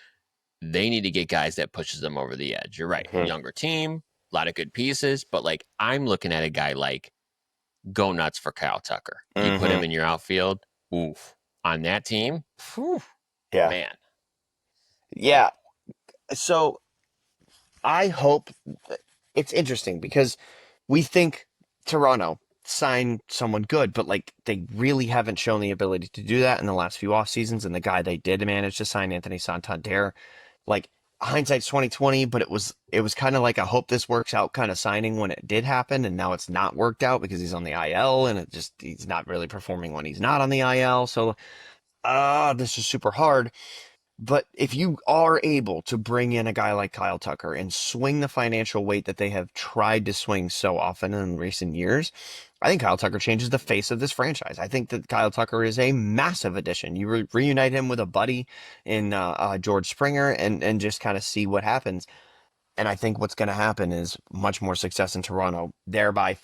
they need to get guys that pushes them over the edge. You're right. Hmm. Younger team, a lot of good pieces, but like I'm looking at a guy like go nuts for Kyle Tucker. You put Hmm. him in your outfield, oof. On that team, whew, Yeah. man. Yeah. So I hope it's interesting because we think Toronto signed someone good, but like they really haven't shown the ability to do that in the last few off seasons. And the guy they did manage to sign, Anthony Santander, like hindsight's 2020, but it was kind of like I hope this works out kind of signing when it did happen, and now it's not worked out because he's on the IL and he's not really performing when he's not on the IL. So this is super hard. But if you are able to bring in a guy like Kyle Tucker and swing the financial weight that they have tried to swing so often in recent years, I think Kyle Tucker changes the face of this franchise. I think that Kyle Tucker is a massive addition. You reunite him with a buddy in George Springer and just kind of see what happens. And I think what's going to happen is much more success in Toronto. Thereby,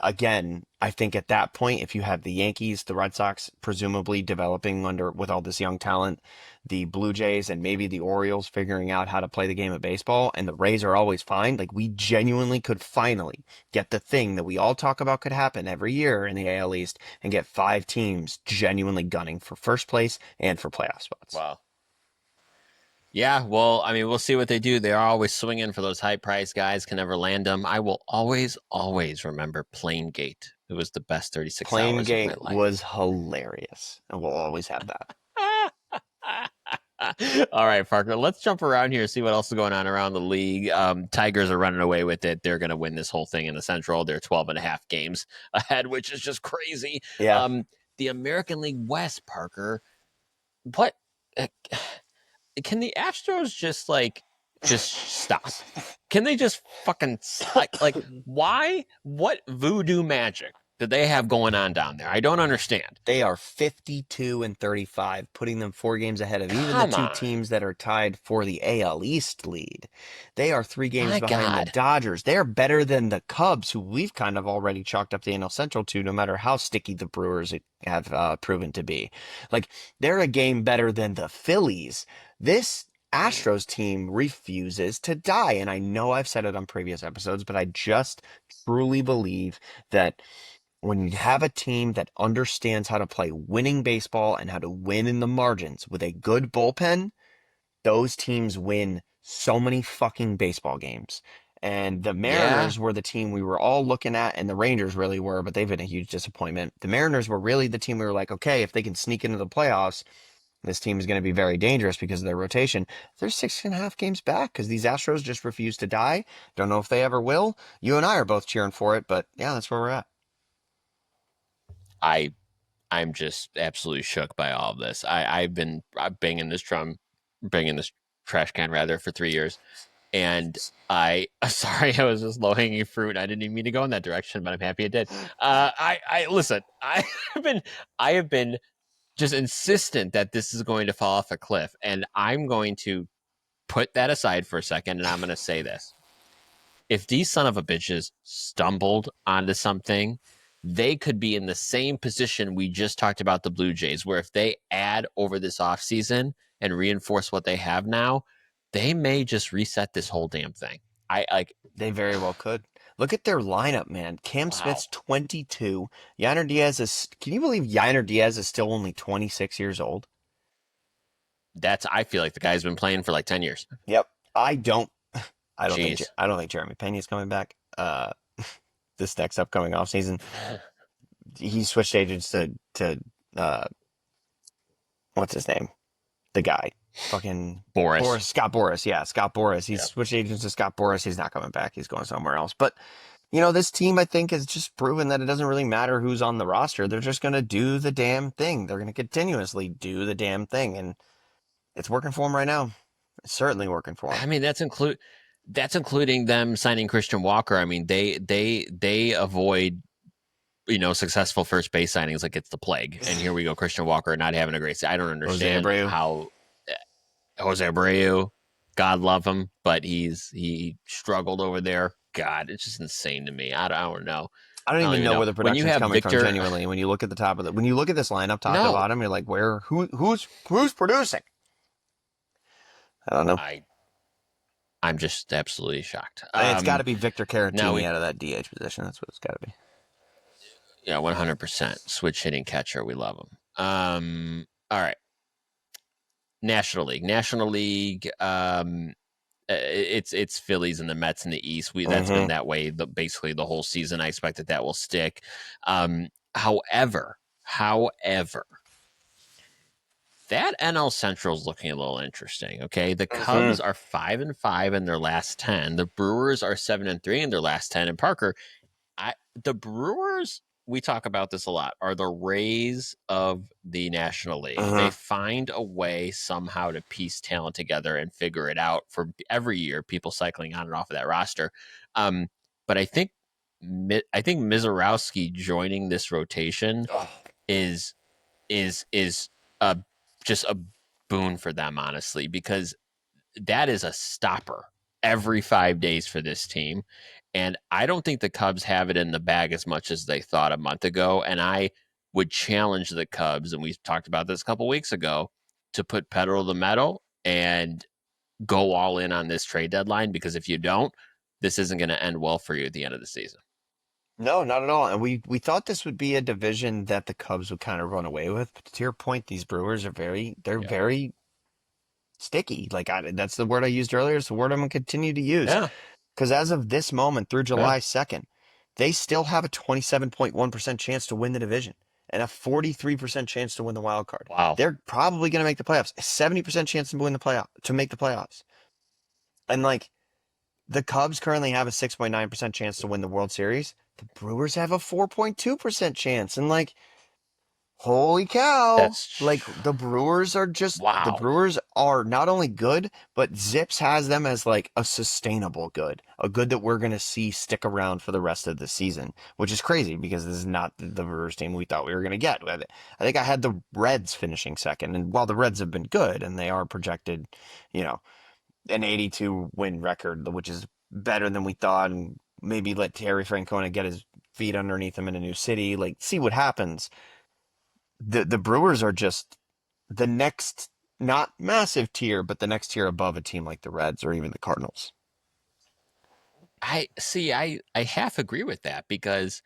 again, I think at that point, if you have the Yankees, the Red Sox, presumably developing under with all this young talent, the Blue Jays, and maybe the Orioles figuring out how to play the game of baseball, and the Rays are always fine, like we genuinely could finally get the thing that we all talk about could happen every year in the AL East and get 5 teams genuinely gunning for first place and for playoff spots. Wow. Yeah, well, I mean, we'll see what they do. They are always swinging for those high price guys, can never land them. I will always, always remember Plane Gate. It was the best 36 Plane hours of my Gate life. was hilarious, and we'll always have that. All right, Parker, let's jump around here and see what else is going on around the league. Tigers are running away with it. They're going to win this whole thing in the Central. They're 12 and a half games ahead, which is just crazy. Yeah, The American League West, Parker, what uh, can the Astros just stop? Can they just fucking like why? What voodoo magic did they have going on down there? I don't understand. they are 52 and 35, putting them 4 games ahead of even the Come two on, teams that are tied for the AL East lead. They are 3 games my behind the God. Dodgers. They are better than the Cubs, who we've kind of already chalked up the NL Central to, no matter how sticky the Brewers have proven to be. Like, they're a game better than the Phillies. This Astros team refuses to die. And I know I've said it on previous episodes, but I just truly believe that when you have a team that understands how to play winning baseball and how to win in the margins with a good bullpen, those teams win so many fucking baseball games. And the Yeah, Mariners were the team we were all looking at, and the Rangers really were, but they've been a huge disappointment. The Mariners were really the team we were like, okay, if they can sneak into the playoffs, this team is going to be very dangerous because of their rotation. They're 6.5 games back because these Astros just refuse to die. Don't know if they ever will. You and I are both cheering for it, but yeah, that's where we're at. I I'm just absolutely shook by all of this. I've banging this drum, banging this trash can rather for 3 years, and I sorry I was just low hanging fruit. I didn't even mean to go in that direction, but I'm happy it did. I listen. Have been I have been just insistent that this is going to fall off a cliff, and I'm going to put that aside for a second, and I'm going to say this: if these son of a bitches stumbled onto something, they could be in the same position we just talked about the Blue Jays, where if they add over this offseason and reinforce what they have now, they may just reset this whole damn thing. I like, They very well could. Look at their lineup, man. Cam wow. Smith's 22. Yainer Diaz is. Can you believe Yainer Diaz is still only 26 years old? I feel like the guy's been playing for like 10 years. Yep. I don't. I don't think. Jeez. I don't think Jeremy Pena's coming back. This next upcoming offseason, he switched agents to uh, what's his name? The guy, fucking Boris. Boris Scott Boris. Yeah, Scott Boris. He's Yeah. switched agents to Scott Boris. He's not coming back. He's going somewhere else. But this team, I think, has just proven that it doesn't really matter who's on the roster. They're just going to do the damn thing. They're going to continuously do the damn thing. And it's working for them right now. It's certainly working for them. I mean, that's including them signing Christian Walker. I mean, they avoid successful first base signings like it's the plague. And here we go, Christian Walker not having a great season. I don't Jose understand Abreu. how Jose Abreu, God love him, but he struggled over there. God, it's just insane to me. I don't know. I don't I don't even even know know. where the When you production's have coming from. Victor, Genuinely, when you look at the top of when you look at this lineup, top to no, bottom, you're like, who's producing? I don't know. I I'm just absolutely shocked. It's got to be Victor Now Caratini we out of that DH position. That's what it's got to be. yeah 100% switch hitting catcher. We love him. All right, National League. It's Phillies and the Mets in the East. That's been Mm-hmm. that way basically the whole season. I expect that will stick. However, that NL Central is looking a little interesting. Okay, the Mm-hmm. Cubs are 5-5 in their last 10. The Brewers are 7-3 in their last 10. And Parker, the Brewers, we talk about this a lot, are the Rays of the National League. They Mm-hmm. find a way somehow to piece talent together and figure it out for every year, people cycling on and off of that roster. But I think Mizorowski joining this rotation Oh, is a just a boon for them, honestly, because that is a stopper every 5 days for this team. And I don't think the Cubs have it in the bag as much as they thought a month ago. And I would challenge the Cubs, and we talked about this a couple weeks ago, to put pedal to the metal and go all in on this trade deadline, because if you don't, this isn't going to end well for you at the end of the season. no, not at all. And we thought this would be a division that the Cubs would kind of run away with. But to your point, these Brewers are they're Yeah. very sticky. That's the word I used earlier. It's the word I'm gonna continue to use. Yeah. Because as of this moment through Yeah. July 2nd, they still have a 27.1% chance to win the division and a 43% chance to win the wild card. Wow. They're probably going to make the playoffs. A 70% chance to win the playoff to make the playoffs. And the Cubs currently have a 6.9% chance to win the World Series. The Brewers have a 4.2% chance. And holy cow. That's The wow. Brewers are not only good, but Zips has them as a sustainable good, a good that we're going to see stick around for the rest of the season, which is crazy because this is not the Brewers team we thought we were going to get. I think I had the Reds finishing second, and while the Reds have been good and they are projected, you know, an 82 win record, which is better than we thought, and maybe let Terry Francona get his feet underneath him in a new city, see what happens. The Brewers are just the next, not massive tier, but the next tier above a team like the Reds or even the Cardinals. I see. I half agree with that, because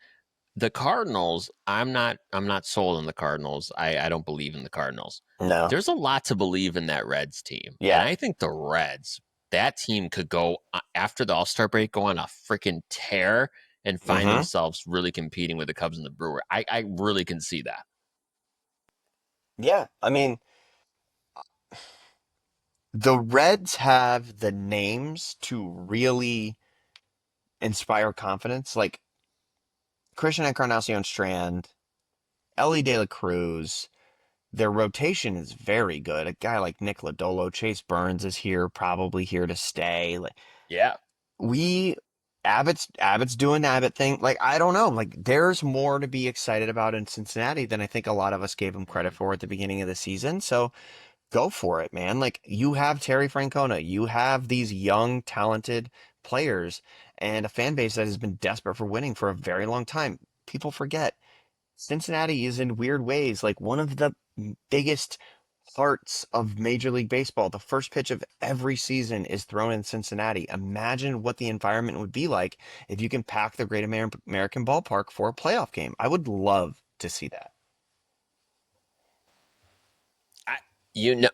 the Cardinals, I'm not sold on the Cardinals. I don't believe in the Cardinals. No. There's a lot to believe in that Reds team. And Yeah. I think the Reds, that team could go after the All-Star break, go on a freaking tear and find Mm-hmm. themselves really competing with the Cubs and the Brewer. I really can see that. Yeah. I mean, the Reds have the names to really inspire confidence. Like Christian Encarnacion Strand, Ellie De La Cruz. Their rotation is very good. A guy like Nick Lodolo, Chase Burns is here, probably here to stay. Yeah. We Abbott's doing the Abbott thing. I don't know. There's more to be excited about in Cincinnati than I think a lot of us gave him credit Mhm. for at the beginning of the season. So go for it, man. You have Terry Francona, you have these young, talented players, and a fan base that has been desperate for winning for a very long time. People forget Cincinnati is in weird ways one of the biggest hearts of Major League Baseball. The first pitch of every season is thrown in Cincinnati. Imagine what the environment would be like if you can pack the Great American Ballpark for a playoff game. I would love to see that. I, you know,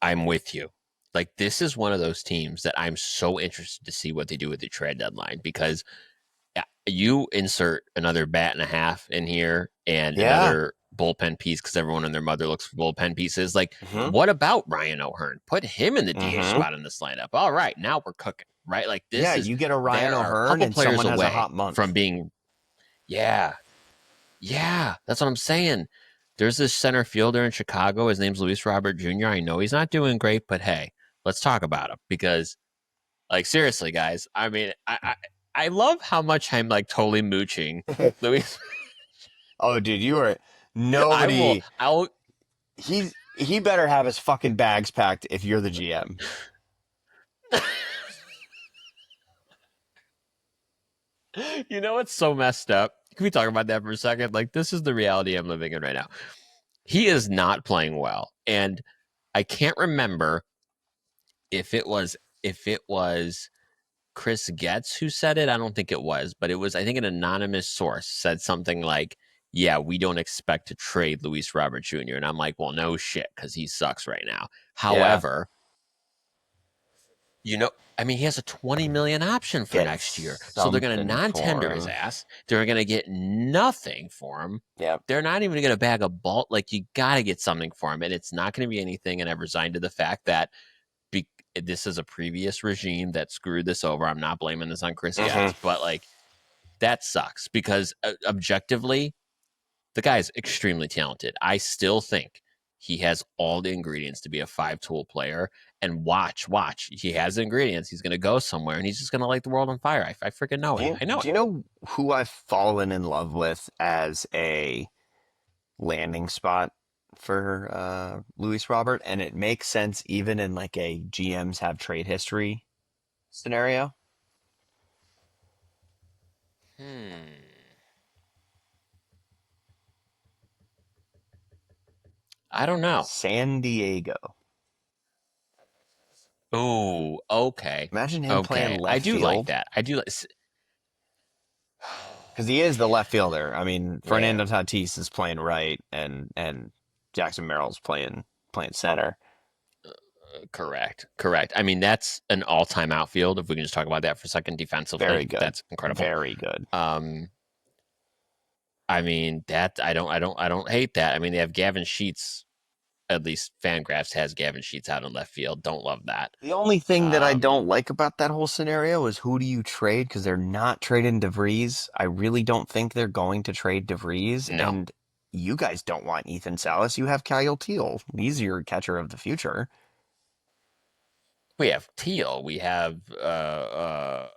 I'm with you. Like, this is one of those teams that I'm so interested to see what they do with the trade deadline, because you insert another bat and a half in here and Yeah. another bullpen piece, because everyone and their mother looks for bullpen pieces. Like, Mm-hmm. what about Ryan O'Hearn? Put him in the DH Mm-hmm. spot in this lineup. All right, now we're cooking, right? Like, Yeah, this is, you get a Ryan there are a O'Hearn couple and players someone has a away hot from month. being, yeah, yeah, that's what I'm saying. There's this center fielder in Chicago. His name's Luis Robert Jr. I know he's not doing great, but hey, let's talk about him, because, like, seriously, guys, I mean, I love how much I'm like totally mooching Luis. Oh, dude, you are I will. nobody. I'll. He better have his fucking bags packed if you're the GM. You know what's so messed up? Can we talk about that for a second? Like, this is the reality I'm living in right now. He is not playing well, and I can't remember if it was Chris Getz who said it. I don't think it was, but it was, I think, an anonymous source said something like, "Yeah, we don't expect to trade Luis Robert Jr." And I'm like, "Well, no shit, because he sucks right now." Yeah, However, I mean, he has a 20 million option for get next year. So they're going to something non-tender for his him. ass. They're going to get nothing for him. Yep. They're not even going to bag a ball. Like, you got to get something for him. And it's not going to be anything. And I've resigned to the fact that this is a previous regime that screwed this over. I'm not blaming this on Chris Hmm. Getz, but like, that sucks because objectively, the guy's extremely talented. I still think he has all the ingredients to be a five-tool player. And watch, he has the ingredients. He's going to go somewhere, and he's just going to light the world on fire. I freaking know Do it. you I know do it. you know who I've fallen in love with as a landing spot for Luis Robert? And it makes sense even in like a GMs have trade history scenario. Hmm. I don't know. San Diego. Oh, okay, Imagine him playing okay. I left do like field that. I do like. because he is the left fielder. I mean, Yeah, Fernando Tatis is playing right, and Jackson Merrill's playing center. correct. I mean, that's an all-time outfield. If we can just talk about that for a second, Very defensively, good, that's incredible. very good. Um, I mean, that I don't hate that. I mean, they have Gavin Sheets. At least Fangraphs has Gavin Sheets out in left field. Don't love that. The only thing that I Um, don't like about that whole scenario is who do you trade? Because they're not trading DeVries. I really don't think they're going to trade DeVries. no, And you guys don't want Ethan Salas. You have Kyle Teal. He's your catcher of the future. we have Teal. We have uh,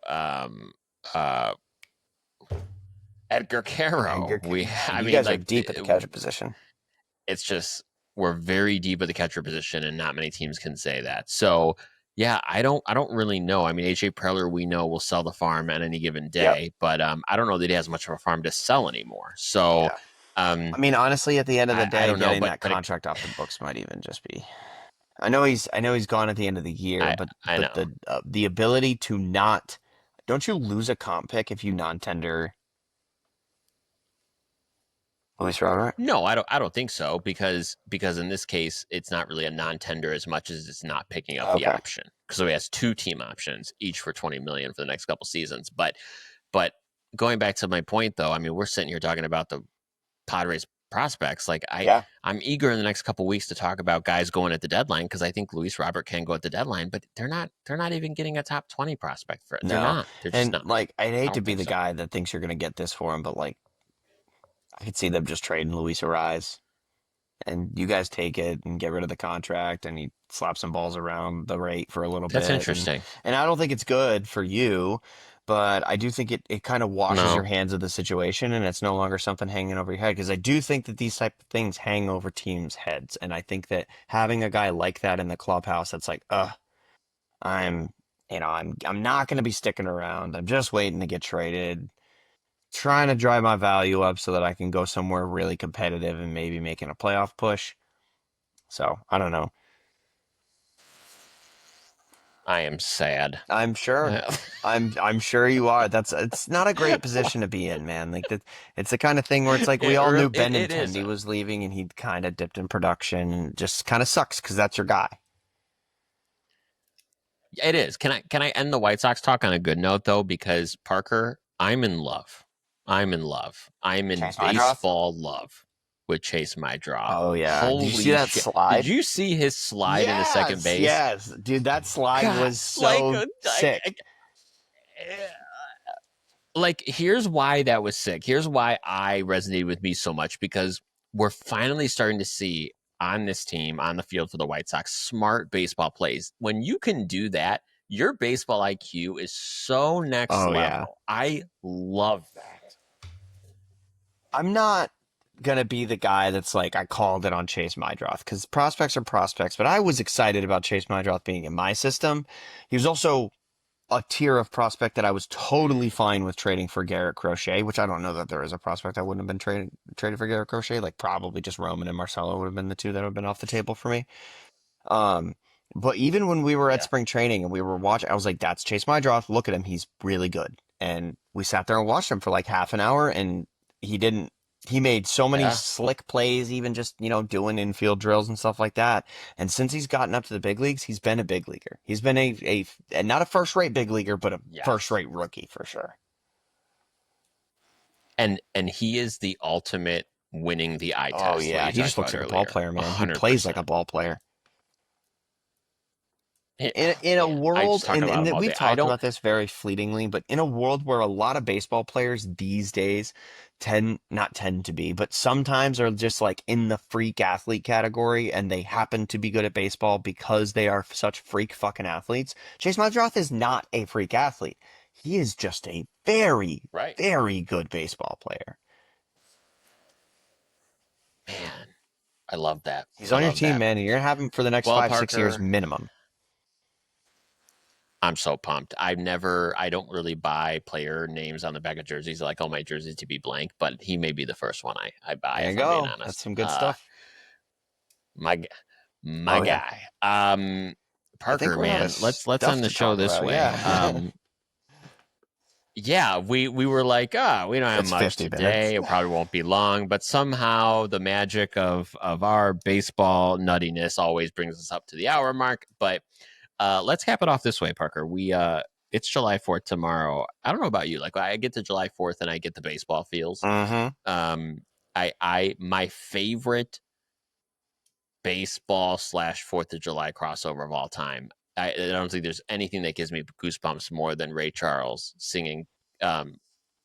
Edgar And Caro. yeah, I you mean, guys are like, deep at the catcher position. it's just we're very deep at the catcher position, and not many teams can say that. So yeah, I don't really know. I mean, AJ Preller, we know, will sell the farm on any given Yep. day, but I don't know that he has much of a farm to sell anymore. So Yeah. um, I mean, honestly, at the end of the I day, don't know, getting but that contract off the books might even just be. I know he's gone at the end of the year, I but I know. the ability to not, don't you lose a comp pick if you non-tender Luis Robert? No, I don't think so because in this case it's not really a non-tender as much as it's not picking up the Okay. option. So he has two team options, each for 20 million for the next couple seasons. But going back to my point though, I mean we're sitting here talking about the Padres prospects. Like Yeah. I'm eager in the next couple weeks to talk about guys going at the deadline because I think Luis Robert can go at the deadline, but they're not even getting a top 20 prospect for it. They're No. not. They're just And not. like I'd I hate to don't be think the so. guy that thinks you're gonna get this for him, but like I could see them just trading Luis Arise and you guys take it and get rid of the contract and he slaps some balls around the rate for a little That's bit interesting. and I don't think it's good for you, but I do think it kind of washes your No. hands of the situation and it's no longer something hanging over your head because I do think that these type of things hang over teams' heads and I think that having a guy like that in the clubhouse that's like, I'm I'm not going to be sticking around. I'm just waiting to get traded, trying to drive my value up so that I can go somewhere really competitive and maybe making a playoff push. So, I don't know. I am sad. I'm sure. I'm sure you are. It's not a great position to be in, man. Like that it's the kind of thing where it's like we all knew It Benintendi isn't. was leaving and he'd kind of dipped in production and just kind of sucks because that's your guy. It is. Can I end the White Sox talk on a good note though? Because Parker, I'm in love. I'm in love. I'm in Chase Mydroth? baseball love with Chase Mydroth. Oh yeah. Did you see Holy that shit! Did slide? you see his slide into second Yes, base? yes. Dude, that slide God, was so sick. like here's why that was sick. Here's why I resonated with me so much because we're finally starting to see on this team on the field for the White Sox smart baseball plays. When you can do that, your baseball IQ is so next Oh yeah. level. I love that. I'm not gonna be the guy that's like I called it on Chase Mydroth because prospects are prospects, but I was excited about Chase Mydroth being in my system. He was also a tier of prospect that I was totally fine with trading for Garrett Crochet, which I don't know that there is a prospect I wouldn't have been traded for Garrett Crochet. Like probably just Roman and Marcelo would have been the two that would have been off the table for me. Um, but even when we were at Yeah. spring training and we were watching, I was like, "That's Chase Mydroth. Look at him; he's really good." And we sat there and watched him for like half an hour, and he didn't. He made so many Yeah. slick plays, even just doing infield drills and stuff like that. And since he's gotten up to the big leagues, he's been a big leaguer. He's been and not a first rate big leaguer, but a first Yes. rate rookie for sure. And he is the ultimate winning the eye Oh test, like yeah, you he talked just looks about like a ball earlier. player, man. He plays like a 100%. ball player. Yeah, In a man, I world, just talk about and him that all we've day. I talked don't. about this very fleetingly, but in a world where a lot of baseball players these days not tend to be, but sometimes are just like in the freak athlete category and they happen to be good at baseball because they are such freak fucking athletes. Chase Madroth is not a freak athlete. He is just a very, Right, very good baseball player. man. I love that. He's I on your love team, that. man, and you're gonna have him for the next Well, 5, 6 years Parker, minimum. I'm so pumped. I don't really buy player names on the back of jerseys. I like all my jerseys to be blank, but he may be the first one I buy There you if I'm being go. That's honest. some good stuff. My my Oh yeah. guy. I think Parker, we're out of man, let's stuff end the to show talk this about. way. Yeah. Yeah, we were like, we don't have It's much 50 minutes. today. It probably won't be long, but somehow the magic of our baseball nuttiness always brings us up to the hour mark. But let's cap it off this way, Parker. We it's July 4th tomorrow. I don't know about you. Like I get to July 4th and I get the baseball feels. Mm-hmm. Um I my favorite baseball slash Fourth of July crossover of all time. I don't think there's anything that gives me goosebumps more than Ray Charles singing um,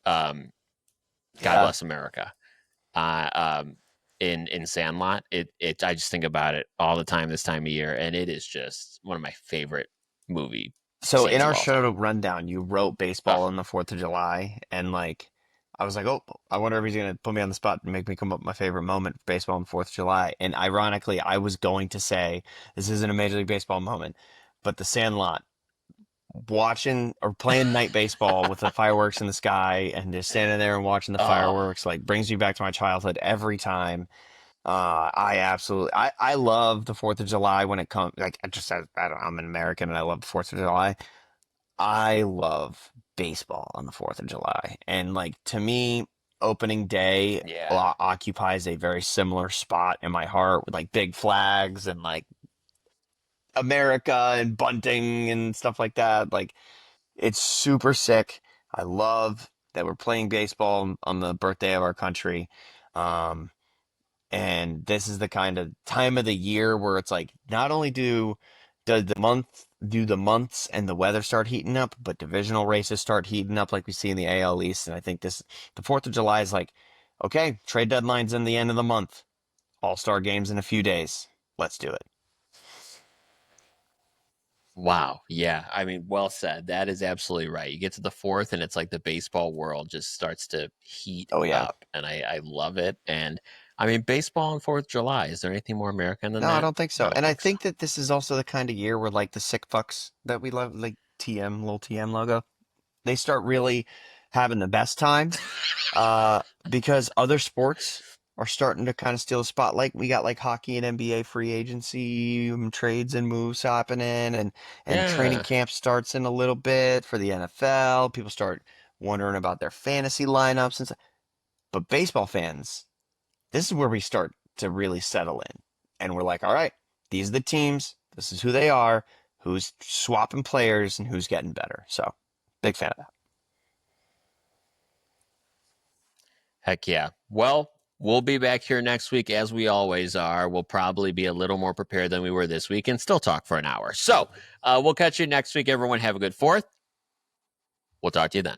um, "God Yeah. Bless America" uh, um, in Sandlot. It I just think about it all the time this time of year, and it is just one of my favorite movie So in scenes of our all show time. rundown, you wrote Ugh. baseball on the 4th of July, and like, I was like, oh, I wonder if he's gonna put me on the spot and make me come up with my favorite moment for baseball on the 4th of July. And ironically, I was going to say this isn't a Major League Baseball moment, but the Sandlot, watching or playing night baseball with the fireworks in the sky and just standing there and watching the Oh fireworks, like brings me back to my childhood every time. I love the 4th of July when it comes, like, I don't, I'm an American and I love the 4th of July. I love baseball on the 4th of July. And like, to me, opening day yeah. occupies a very similar spot in my heart with like big flags and like America and bunting and stuff like that. Like, it's super sick. I love that we're playing baseball on the birthday of our country. Um, and this is the kind of time of the year where it's like not only do the months and the weather start heating up, but divisional races start heating up like we see in the AL East. And I think the 4th of July is like, okay, trade deadline's in the end of the month. All-Star games in a few days. Let's do it. Wow. Yeah. I mean, well said. That is absolutely right. You get to the fourth, and it's like the baseball world just starts to heat Oh yeah. up, and I love it. And I mean, baseball on 4th of July. Is there anything more American than No, I that? don't think I so. don't And I think so. think that this is also the kind of year where like the sick fucks that we love, like TM, little TM logo, they start really having the best time. Because other sports are starting to kind of steal the spotlight. We got like hockey and NBA free agency trades and moves happening, and training Yeah. camp starts in a little bit for the NFL. People start wondering about their fantasy lineups and stuff. But baseball fans, this is where we start to really settle in, and we're like, all right, these are the teams. This is who they are. Who's swapping players and who's getting better. So, big fan of that. Heck yeah. Well, we'll be back here next week as we always are. We'll probably be a little more prepared than we were this week and still talk for an hour. So we'll catch you next week, everyone. Have a good fourth. We'll talk to you then.